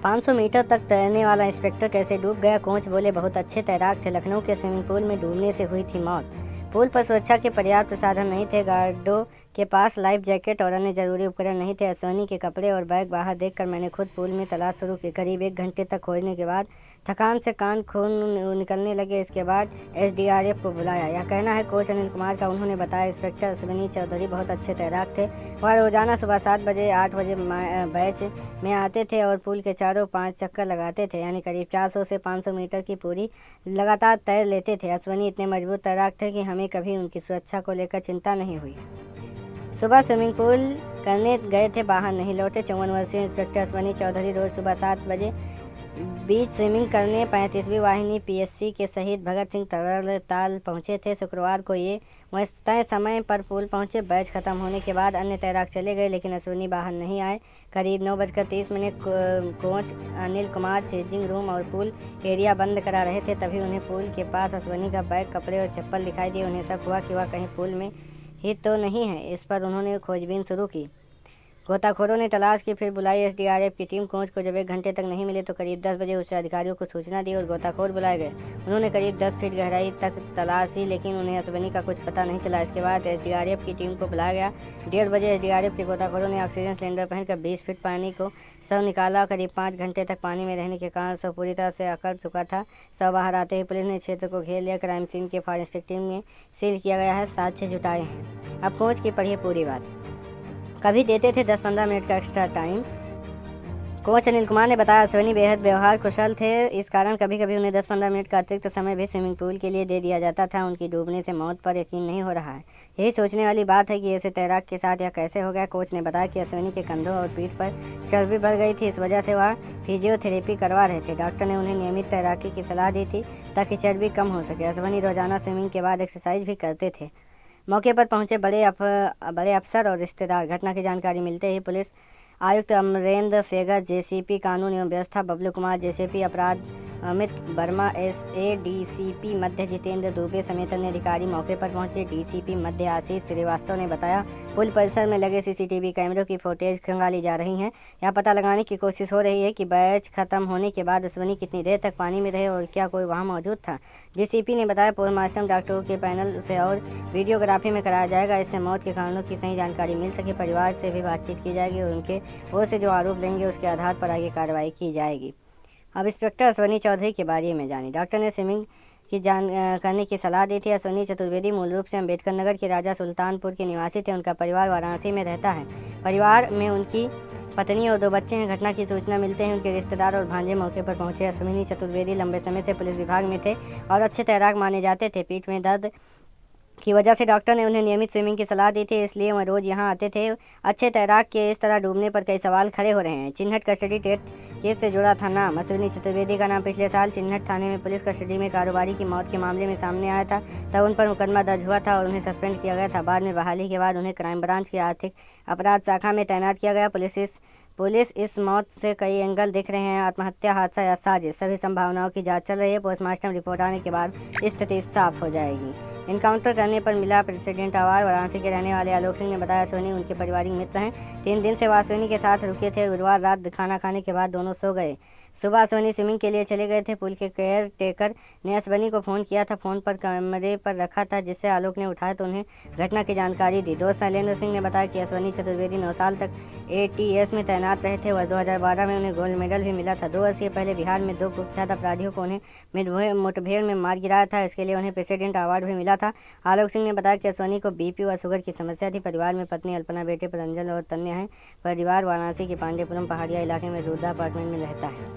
500 metre तक तैरने वाला इंस्पेक्टर कैसे डूब गया। कोच बोले बहुत अच्छे तैराक थे। लखनऊ के स्विमिंग पूल में डूबने से हुई थी मौत। पूल पर सुरक्षा के पर्याप्त साधन नहीं थे। गार्डों के पास लाइफ जैकेट और अन्य जरूरी उपकरण नहीं थे। अश्विनी के कपड़े और बैग बाहर देखकर मैंने खुद पूल में तलाश शुरू की। करीब 1 घंटे तक खोजने के बाद थकान से कान खून निकलने लगे। इसके बाद एसडीआरएफ को बुलाया। यह कहना है कोच अनिल कुमार का। उन्होंने बताया इंस्पेक्टर अश्विनी चौधरी बहुत अच्छे तैराक थे। वह रोजाना सुबह 7 बजे 8 बजे बैच में आते थे और पूल के चारों 5 चक्कर लगाते थे, यानी करीब 400 से 500 मीटर की पूरी लगातार तैर लेते थे। अश्विनी इतने मजबूत तैराक थे कि हमें कभी उनकी सुरक्षा को लेकर चिंता नहीं हुई। सुबह स्विमिंग पूल करने गए थे, बाहर नहीं लौटे। 54 वर्षीय इंस्पेक्टर अश्विनी चौधरी रोज सुबह 7 बजे बीच स्विमिंग करने 35वीं वाहिनी पीएससी के शहीद भगत सिंह ताल पहुंचे थे। शुक्रवार को ये तय समय पर पूल पहुंचे। बैच खत्म होने के बाद अन्य तैराक चले गए, लेकिन अश्विनी बाहर नहीं आए। करीब 9:30 coach Anil Kumar changing room और पूल एरिया बंद करा रहे थे। तभी उन्हें पूल के पास अश्विनी का बैग, कपड़े और चप्पल दिखाई दिए। उन्हें शक हुआ कि वह कहीं पूल में ही तो नहीं है। इस पर उन्होंने खोजबीन शुरू की। गोताखोरों ने तलाश की, फिर बुलाई एसडीआरएफ की टीम। कोच को जब 1 घंटे तक नहीं मिले तो करीब 10 बजे उच्च अधिकारियों को सूचना दी और गोताखोर बुलाए गए। उन्होंने करीब 10 फीट गहराई तक तलाशी, लेकिन उन्हें अश्विनी का कुछ पता नहीं चला। इसके बाद एसडीआरएफ की टीम को बुलाया गया। 1:30 बजे एसडीआरएफ के गोताखोरों ने ऑक्सीजन सिलेंडर पहनकर 20 फीट पानी को शव निकाला। करीब 5 घंटे तक पानी में रहने के कारण शव पूरी तरह से अकड़ चुका था। शव बाहर आते ही पुलिस ने क्षेत्र को घेर लिया। क्राइम सीन के फॉरेंसिक टीम में सील किया गया है, साक्ष्य जुटाए हैं। अब कोच की पढ़िए पूरी बात। कभी देते थे 10-15 मिनट का extra time. Coach Anil Kumar ने बताया अश्विनी बेहद व्यवहार कुशल थे, इस कारण कभी कभी उन्हें 10-15 मिनट का अतिरिक्त समय भी स्विमिंग पूल के लिए दे दिया जाता था। उनकी डूबने से मौत पर यकीन नहीं हो रहा है। यही सोचने वाली बात है कि ऐसे तैराक के साथ यह कैसे हो गया। कोच ने बताया कि अश्विनी के कंधों और पीठ पर चर्बी बढ़ गई थी, इस वजह से वह फिजियोथेरेपी करवा रहे थे। डॉक्टर ने उन्हें नियमित तैराकी की सलाह दी थी ताकि चर्बी कम हो सके। अश्विनी रोजाना स्विमिंग के बाद एक्सरसाइज भी करते थे। मौके पर पहुंचे बड़े अफसर और रिश्तेदार। घटना की जानकारी मिलते ही पुलिस आयुक्त अमरेंद्र सेगर, जेसीपी कानून एवं व्यवस्था बबलू कुमार, जेसीपी अपराध अमित वर्मा, एसएडीसीपी मध्य जितेंद्र दुबे समेत अन्य अधिकारी मौके पर पहुंचे। डीसीपी मध्य आशीष श्रीवास्तव ने बताया पुल परिसर में लगे सीसीटीवी कैमरों की फुटेज खंगाली जा रही है। यह पता लगाने की कोशिश हो रही है कि बैच खत्म होने के बाद अश्विनी कितनी देर तक पानी में रहे और क्या कोई वहां मौजूद था। डीसीपी ने बताया पोस्टमार्टम डॉक्टरों के पैनल से और वीडियोग्राफी में कराया जाएगा। इससे मौत के कारणों की सही जानकारी मिल सके। परिवार से भी बातचीत की जाएगी और उनके ओर से जो आरोप लेंगे उसके आधार पर आगे कार्रवाई की जाएगी। अब इंस्पेक्टर अश्विनी चौधरी के बारे में जानिए। डॉक्टर ने स्विमिंग की करने की सलाह दी थी। अश्विनी चतुर्वेदी मूल रूप से अम्बेडकर नगर के राजा सुल्तानपुर के निवासी थे। उनका परिवार वाराणसी में रहता है। परिवार में उनकी पत्नी और 2 बच्चे हैं। घटना की सूचना मिलते हैं उनके रिश्तेदार और भांजे मौके पर पहुंचे। अश्विनी चतुर्वेदी लंबे समय से पुलिस विभाग में थे और अच्छे तैराक माने जाते थे। पीठ में दर्द की वजह से डॉक्टर ने उन्हें नियमित स्विमिंग की सलाह दी थी, इसलिए वह रोज यहां आते थे। अच्छे तैराक के इस तरह डूबने पर कई सवाल खड़े हो रहे हैं। चिन्हट कस्टडी डेथ केस से जुड़ा था नाम। अश्विनी चतुर्वेदी का नाम पिछले साल चिन्हट थाने में पुलिस कस्टडी में कारोबारी की मौत के मामले में सामने आया था। तब उन पर मुकदमा दर्ज हुआ था और उन्हें सस्पेंड किया गया था। बाद में बहाली के बाद उन्हें क्राइम ब्रांच की आर्थिक अपराध शाखा में तैनात किया गया। पुलिस इस मौत से कई एंगल दिख रहे हैं, आत्महत्या, हादसा या साजिश। सभी संभावनाओं की जांच चल रही है। पोस्टमार्टम रिपोर्ट आने के बाद स्थिति साफ हो जाएगी। इनकाउंटर करने पर मिला प्रेसिडेंट अवार्ड। वाराणसी के रहने वाले आलोक सिंह ने बताया अश्विनी उनके पारिवारिक मित्र हैं। 3 दिन से वह अश्विनी के साथ रुके थे। गुरुवार रात खाना खाने के बाद दोनों सो गए। सुबह अश्विनी स्विमिंग के लिए चले गए थे। पुल के केयर टेकर ने अश्विनी को फ़ोन किया था। फ़ोन पर कमरे पर रखा था, जिससे आलोक ने उठाया तो उन्हें घटना की जानकारी दी। दोस्त शैलेंद्र सिंह ने बताया कि अश्विनी चतुर्वेदी 9 साल तक एटीएस में तैनात रहे थे। वह 2012 में उन्हें गोल्ड मेडल भी मिला था। 2 वर्ष पहले बिहार में 2 कुख्यात अपराधियों को उन्हें मुठभेड़ में मार गिराया था। इसके लिए उन्हें प्रेसिडेंट अवार्ड भी मिला था। आलोक सिंह ने बताया कि अश्विनी को बीपी व शुगर की समस्या थी। परिवार में पत्नी अल्पना, बेटे पतंजल और तन्या हैं। परिवार वाराणसी के पांडेपुरम पहाड़िया इलाके में रुद्रा अपार्टमेंट में रहता है।